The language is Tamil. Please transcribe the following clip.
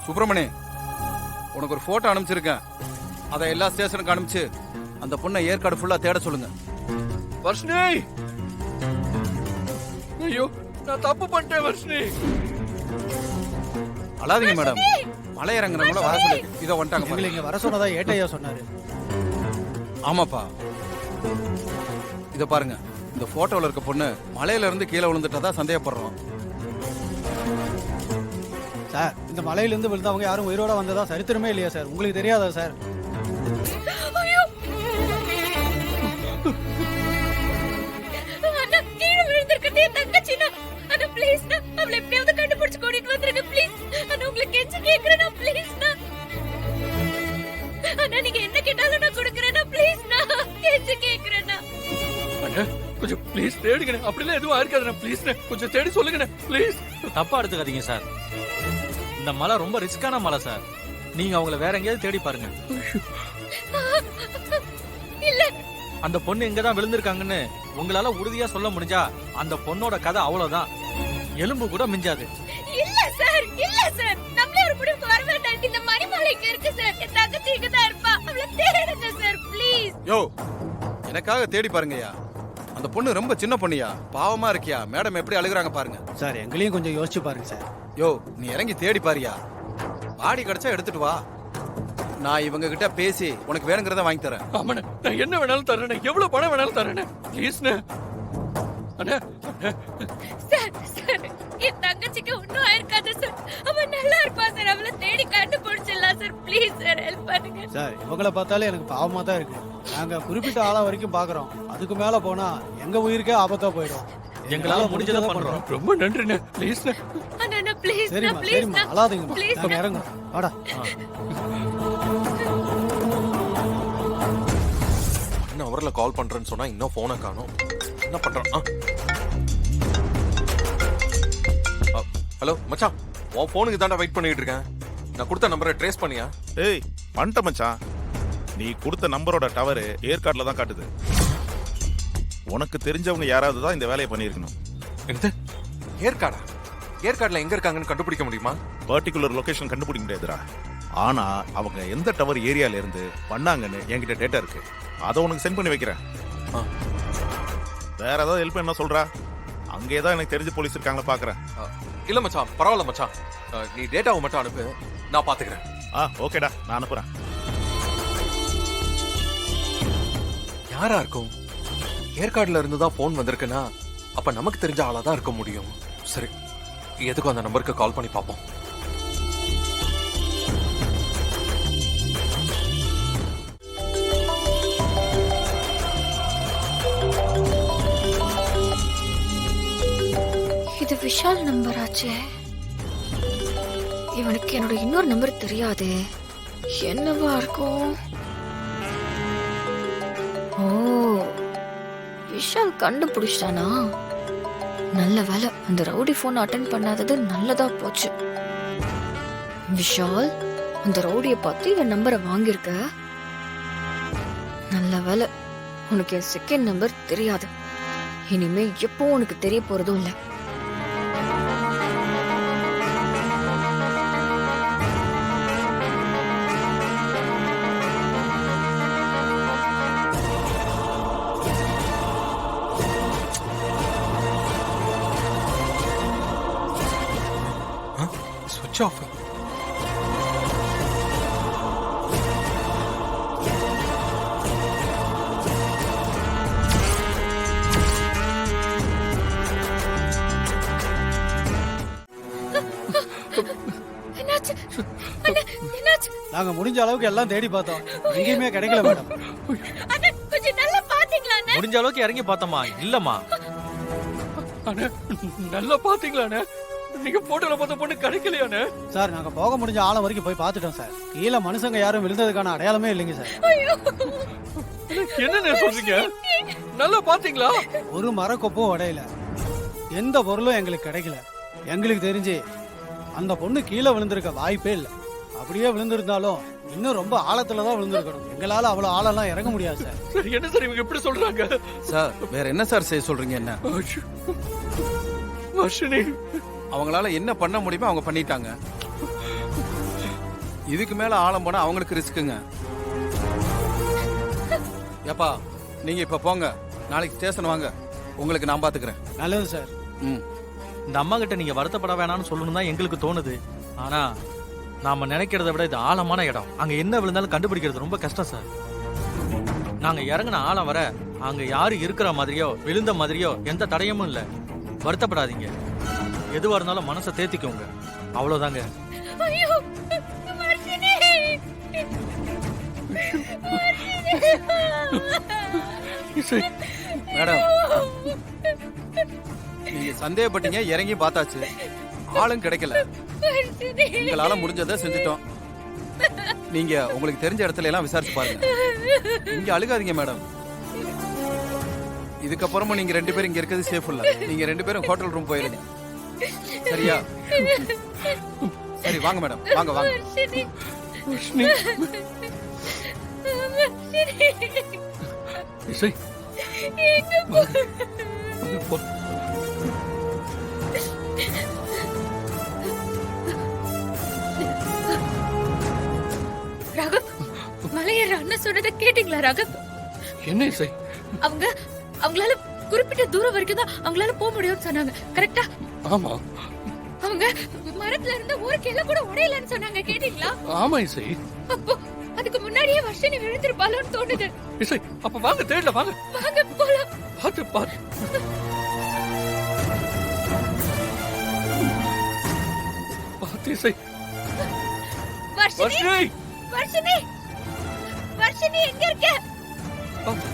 சுப்பிரமணி, உனக்கு ஒரு போட்டோ அனுப்பிச்சிருக்கேன். அதை எல்லா ஸ்டேஷனுக்கு அனுப்பிச்சு அந்த பொண்ணை ஏற்காடு ஃபுல்லா தேட சொல்லுங்க. வர்ஷினி, ஐயோ நான் தப்பு பண்ணிட்டேன் வர்ஷினி. அழாதீங்க மேடம், மலை இறங்குறவங்கள வர சொல்லி இதை வந்துட்டாங்க. எங்களை இங்க வர சொன்னதா ஏட்டையா சொன்னாரு. ஆமாப்பா, இத பாருங்க. இந்த போட்டோல இருக்க பொண்ணு மலையில இருந்து கீழே விழுந்துட்டதா சந்தேகப்படுறோம். சார், இந்த மலையில இருந்து விழுந்தவங்க யாரும் உயிரோட வந்ததா சரித்திரமே இல்லையா சார்? உங்களுக்கு தெரியாதா சார்? ஐயோ அண்ணா, கீழே விழுந்திருக்கதே தங்கச்சினா. அண்ணா ப்ளீஸ்ண்ணா, அவளை எப்படியாவது கண்டுபிடிச்சு கூட்டிட்டு வந்துருங்க ப்ளீஸ். அண்ணா உங்களை கெஞ்சி கேக்குறேன்னா ப்ளீஸ்ண்ணா. அண்ணா நீங்க என்ன கேட்டாலும் நான் கொடுக்குறேன்னா ப்ளீஸ்ண்ணா, கெஞ்சி கேக்குறேன்னா. அண்ணா கொஞ்சம் ப்ளீஸ் தேடுங்கண்ணே. அப்படிலாம் எதுவும் ஆயிருக்காதுண்ணா. ப்ளீஸ்ண்ணே கொஞ்சம் தேடி சொல்லுங்கண்ணே ப்ளீஸ். தப்பா எடுத்துக்காதீங்க சார். இந்த மலை ரொம்ப ரிஸ்கான மலை சார். நீங்க அவங்கள வேற எங்கேயாவது தேடி பாருங்க. இல்ல, அந்த பொண்ணு எங்கதான் விழுந்திருக்காங்கன்னு உங்களால உறுதியா சொல்ல முடிஞ்சா அந்த பொண்ணோட கதை அவ்வளவுதான், எலும்பு கூட மிஞ்சாது. இல்ல சார், இல்ல சார், நம்மளே ஒரு முடிவுக்கு வர வேண்டாம். இந்த மணிமலைக்கு இருக்கு சார், என் தங்கச்சி இங்க தான் இருப்பா. அவளை தேடுங்க சார் ப்ளீஸ். யோ, எனக்காக தேடி பாருங்கய்யா. அந்த பொண்ணு ரொம்ப சின்ன பொண்ணுயா, பாவமா இருக்கியா. மேடம் எப்படி அழுகுறாங்க பாருங்க. சார், எங்களையும் கொஞ்சம் யோசிச்சு பாருங்க சார். யோ, நீ இறங்கி தேடி பாரியா. பாடி கிடைச்சா எடுத்துட்டு வா. நான் இவங்க கிட்ட பேசி உனக்கு வேணுங்கிறத வாங்கி தரேன். ஆமாண்ணே, நான் என்ன வேணாலும் தரேனே, எவ்வளவு பணம் வேணாலும் தரேனே. ப்ளீஸ்ண்ணே. அண்ணா சார், சார், என் தங்கச்சிக்கு ஒண்ணும் ஆயிருக்காது சார். அவ நல்லா இருப்பா சார். அவளை தேடி கண்டுபிடிச்சிடலாம் சார். ப்ளீஸ் சார், ஹெல்ப் பண்ணுங்க சார், இவங்கள பார்த்தாலே எனக்கு பாவமா தான் இருக்கு. நாங்க குறிப்பிட்ட ஆளா வரைக்கும் பாக்குறோம். அதுக்கு மேல போனா எங்க உயிருக்கே ஆபத்தா போயிடும். எங்களால முடிஞ்சதை பண்றோம். ரொம்ப நன்றிண்ணே. ப்ளீஸ்ண்ணே. அண்ணா ப்ளீஸ், சரிம்மா, ப்ளீஸ் சரிம்மா, அழாதீங்கம்மா. ப்ளீஸ் நாங்க இறங்குறோம். வாடா. இன்னும் அவர்ல கால் பண்றேன்னு சொன்னா இன்னும் போனை காணோம். என்ன பண்றான்? ஹலோ மச்சான், உன் போனுக்கு தாண்டா வெயிட் பண்ணிட்டு இருக்கேன். நான் கொடுத்த நம்பரை ட்ரேஸ் பண்ணியா? ஏய், பண்ணிட்ட மச்சான். நீ கொடுத்த நம்பரோட டவர் ஏற்காடுல தான் காட்டுது. உனக்கு தெரிஞ்சவங்க யாராவது தான் இந்த வேலையை பண்ணியிருக்கணும். என்னது? ஏற்காடா? ஏற்காடுல எங்க இருக்காங்கன்னு கண்டுபிடிக்க முடியுமா? பர்டிகுலர் லொகேஷன் கண்டுபிடிக்க முடியாதுடா. ஆனா அவங்க எந்த டவர் ஏரியால இருந்து பண்ணாங்கன்னு என்கிட்ட டேட்டா இருக்கு. அதை உனக்கு சென்ட் பண்ணி வைக்கிறேன். வேற ஏதாவது ஹெல்ப் என்ன சொல்றா? அங்கே தான் எனக்கு தெரிஞ்ச போலீஸ் இருக்காங்களா பாக்குறேன். இல்ல மச்சான், பரவாயில்ல மச்சான். நீ டேட்டாவை மட்டும் அனுப்பு, நான் பாத்துக்கிறேன். ஓகேடா, நான் அனுப்புறேன். யாரா இருக்கும்? ஏற்காடுல இருந்து தான் போன் வந்திருக்குன்னா அப்ப நமக்கு தெரிஞ்ச ஆளா தான் இருக்க முடியும். சரி, எதுக்கும் அந்த நம்பருக்கு கால் பண்ணி பார்ப்போம். இது விஷால் நம்பர் ஆச்சே. இவனுக்கு என்னோட இன்னொரு நம்பர் தெரியாதே. என்னவா இருக்கும்? ஓ, விஷால் கண்டுபிடிச்சிட்டானா? நல்ல வேலை, அந்த ரவுடி போன் அட்டென்ட் பண்ணாதது நல்லதா போச்சு. விஷால், அந்த ரவுடியை பார்த்து என் நம்பரை வாங்கியிருக்க. நல்ல வேலை, உனக்கு என் செகண்ட் நம்பர் தெரியாது. இனிமே எப்போ உனக்கு தெரிய போறதும் இல்லை. ஸ்விட்ச் ஆஃப். என்னாச்சு? அண்ணா, என்னாச்சு? நாங்க முடிஞ்ச அளவுக்கு எல்லாம் தேடி பார்த்தோம். எங்கேயுமே கிடைக்கல மேடம். அண்ணா, கொஞ்சம் நல்லா பாத்தீங்களா அண்ணா? முடிஞ்ச அளவுக்கு இறங்கி பார்த்தோமா? இல்லம்மா. அண்ணா நல்லா பாத்தீங்களாண்ணே? நீங்க போட்டோல பார்த்த பொண்ணு கிடைக்கலையாண்ணே? சார், நாங்க போக முடிஞ்ச ஆழம் வரைக்கும் போய் பார்த்துட்டோம் சார். கீழே மனுஷங்க யாரும் விழுந்ததுக்கான அடையாளமே இல்லைங்க சார். என்னண்ணே சொல்றீங்க? நல்லா பாத்தீங்களா? ஒரு மரக்கொப்பும் உடையல. எந்த பொருளும் எங்களுக்கு கிடைக்கல. எங்களுக்கு தெரிஞ்சு அந்த பொண்ணு கீழே விழுந்திருக்க வாய்ப்பே இல்லை. அப்படியே விழுந்திருந்தாலும் இன்னும் ரொம்ப ஆழத்துல தான் விழுந்திருக்கணும். எங்களால அவ்வளவு ஆழம்லாம் இறங்க முடியாது சார். சரி, என்ன சார் இவங்க எப்படி சொல்றாங்க? சார், வேற என்ன சார் செய்ய சொல்றீங்க? என்ன வர்ஷினி, அவங்களால என்ன பண்ண முடியுமோ அவங்க பண்ணிட்டாங்க. இதுக்கு மேல ஆழம் போனா அவங்களுக்கு ரிஸ்க்குங்க. ஏப்பா நீங்க இப்ப போங்க, நாளைக்கு ஸ்டேஷன் வாங்க, உங்களுக்கு நான் பாத்துக்கிறேன். நல்லது சார். ம். இந்த அம்மா கிட்ட நீங்க வருத்தப்பட வேணாம்னு சொல்லணும் தான் எங்களுக்கு தோணுது. ஆனா நாம நினைக்கிறத விட இது ஆழமான இடம். அங்க என்ன விழுந்தாலும் கண்டுபிடிக்கிறது ரொம்ப கஷ்டம் சார். நாங்க இறங்கின ஆழம் வர அங்க யாரு இருக்கிற மாதிரியோ விழுந்த மாதிரியோ எந்த தடயமும் இல்ல. வருத்தப்படாதீங்க, எதுவா இருந்தாலும் மனசை தேத்திக்கோங்க, அவ்வளவுதாங்க. ஐயோ வர்ஷினி இசை மேடம் நீங்க சந்தேகப்பட்டீங்க, இறங்கி பார்த்தாச்சு, ஆளும் கிடைக்கல. வர்ஷினி எங்களால முடிஞ்சதை செஞ்சுட்டோம். நீங்க உங்களுக்கு தெரிஞ்ச இடத்துல எல்லாம் விசாரிச்சு பாருங்க. இங்க அழுகாதீங்க மேடம். இதுக்கப்புறமா நீங்க 2 பேரும் இங்க இருக்கிறது சேஃப் இல்ல. நீங்க 2 பேரும் ஹோட்டல் ரூம் போயிருங்க, சரியா? சரி வாங்க மேடம், வாங்க வாங்க. வர்ஷினி வர்ஷினி வர்ஷினி இசை எங்க போ போ. ராகவ், மலையேற அண்ணன் சொன்னதை கேட்டீங்களா ராகவ்? என்ன இசை? அவங்களால குறிப்பிட்ட தூரம் வரைக்கும் தான் அவங்களால போக முடியும்னு சொன்னாங்க, கரெக்டா? ஆமா அவங்க மரத்துல இருந்த ஒரு கிளை கூட உடையலன்னு சொன்னாங்க, கேட்டீங்களா? ஆமா இசை. அப்போ அதுக்கு முன்னாடியே வர்ஷினி விழுந்திருப்பாளோன்னு தோணுது. இசை அப்ப வாங்க, தேடல வாங்க. வாங்க போலாம். பாத்து பாத்து. பாத்து இசை. வர்ஷினி வர்ஷினி வர்ஷினி வர்ஷினி எங்க இருக்க? பாத்து.